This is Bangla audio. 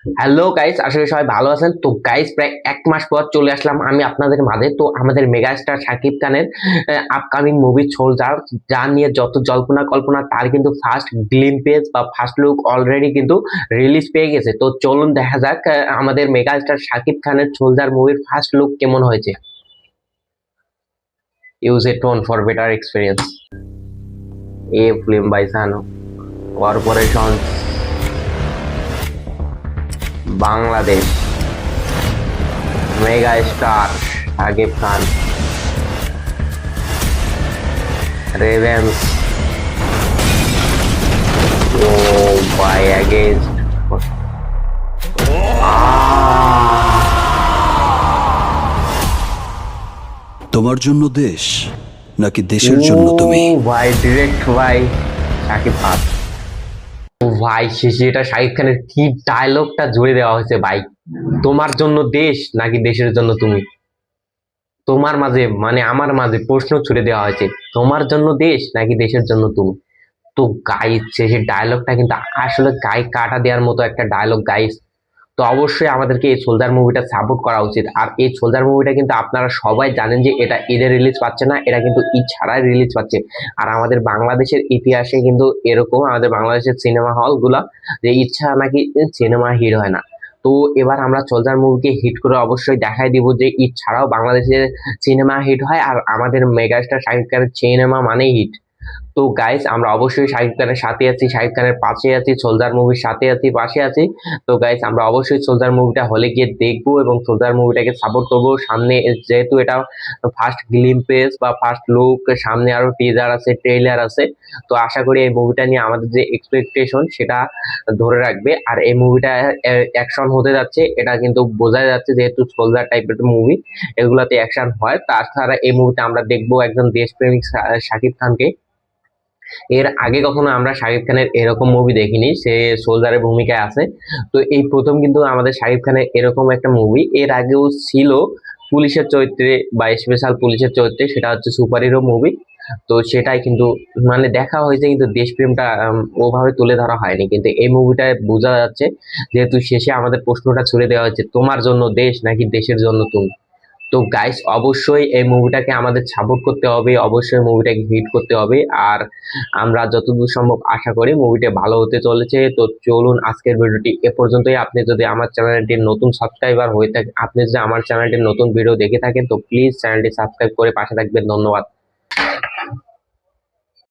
হ্যালো গাইস, আশা করি সবাই ভালো আছেন। তো গাইস, প্রায় এক মাস পর চলে আসলাম আমি আপনাদের মাঝে। তো আমাদের মেগাস্টার শাকিব খানের আপকামিং মুভি সোলজার, যা নিয়ে যত জল্পনা কল্পনা তার কিন্তু ফার্স্ট গ্লিম্পেজ বা ফার্স্ট লুক অলরেডি কিন্তু রিলিজ পেয়ে গেছে। তো চলুন দেখা যাক আমাদের মেগাস্টার শাকিব খানের সোলজার মুভির ফার্স্ট লুক কেমন হয়েছে। Use a tone for better experience. A film by সানো corporation, Bangladesh. Mega star Shakib Khan, revenge, ও বাই অ্যাগেন্স্ট। তোমার জন্য দেশ নাকি দেশের জন্য তুমি? ভাই ডিরেক্ট ভাই শাকিব খান। ও ভাই, শেষে এটা শাকিব খানের কি ডায়লগটা জুড়ে দেওয়া হয়েছে ভাই। তোমার জন্য দেশ নাকি দেশের জন্য তুমি। তোমার মাঝে মানে আমার মাঝে প্রশ্ন ছুড়ে দেওয়া হয়েছে, তোমার জন্য দেশ নাকি দেশের জন্য তুমি। তো গাইস, শেষের ডায়লগটা কিন্তু আসলে গায়ে কাটা দেওয়ার মতো একটা ডায়লগ গাইস। তো অবশ্যই আমাদেরকে এই সোলজার মুভিটা সাপোর্ট করা উচিত। আর এই সোলজার মুভিটা কিন্তু আপনারা সবাই জানেন যে এটা ঈদে রিলিজ পাচ্ছে না, এটা কিন্তু ঈদ ছাড়াই রিলিজ পাচ্ছে। আর আমাদের বাংলাদেশের ইতিহাসে কিন্তু এরকম আমাদের বাংলাদেশের সিনেমা হল গুলা যে ঈদ ছাড়া নাকি সিনেমা হিট হয় না। তো এবার আমরা সোলজার মুভিকে হিট করে অবশ্যই দেখাই দিব যে ঈদ ছাড়াও বাংলাদেশের সিনেমা হিট হয়, আর আমাদের মেগাস্টার শাকিব খানের সিনেমা মানেই হিট। তো গাইস, আমরা অবশ্যই শাকিব খানের সাথে আছি, শাকিব খানের পাশে আছি, সোলজার মুভির সাথে আছি, পাশে আছি। তো গাইস, আমরা অবশ্যই সোলজার মুভিটা হলে গিয়ে দেখবো এবং সোলজার মুভিটাকে সাপোর্ট করবো। সামনে যেহেতু এটা ফার্স্ট গ্লিম্পেস বা ফার্স্ট লুক, সামনে আরো টিজার আছে, ট্রেইলার আছে। তো আশা করি এই মুভিটা নিয়ে আমাদের যে এক্সপেকটেশন সেটা ধরে রাখবে। আর এই মুভিটা অ্যাকশন হতে যাচ্ছে, এটা কিন্তু বোঝা যাচ্ছে, যেহেতু সোলজার টাইপের মুভি, এগুলাতে অ্যাকশন হয়। তাছাড়া এই মুভিতে আমরা দেখবো একজন দেশপ্রেমিক শাকিব খানকে। এর আগে কখনো আমরা শাকিব খানের এরকম মুভি দেখিনি, সে সোলজারের ভূমিকায় আছে। তো এই প্রথম কিন্তু আমাদের শাকিব খানের এরকম একটা মুভি। এর আগেও ছিল পুলিশের চরিত্রে বা স্পেশাল পুলিশের চরিত্রে, সেটা হচ্ছে সুপার হিরো মুভি। তো সেটাই কিন্তু মানে দেখা হয়েছে, কিন্তু দেশপ্রেমটা ওভাবে তুলে ধরা হয়নি। কিন্তু এই মুভিটায় বোঝা যাচ্ছে, যেহেতু শেষে আমাদের প্রশ্নটা ছুড়ে দেওয়া হয়েছে, তোমার জন্য দেশ নাকি দেশের জন্য তুমি। তো গাইস, অবশ্যই এই মুভিটাকে আমাদের সাপোর্ট করতে হবে, অবশ্যই মুভিটাকে হিট করতে হবে। আর আমরা যতদূর সম্ভব আশা করি মুভিটা ভালো হতে চলেছে। তো চলুন, আজকের ভিডিওটি এ পর্যন্তই। আপনি যদি আমার চ্যানেলটির নতুন সাবস্ক্রাইবার হয়ে থাকে, আপনি যদি আমার চ্যানেলটির নতুন ভিডিও দেখে থাকেন, তো প্লিজ চ্যানেলটি সাবস্ক্রাইব করে পাশে থাকবেন। ধন্যবাদ।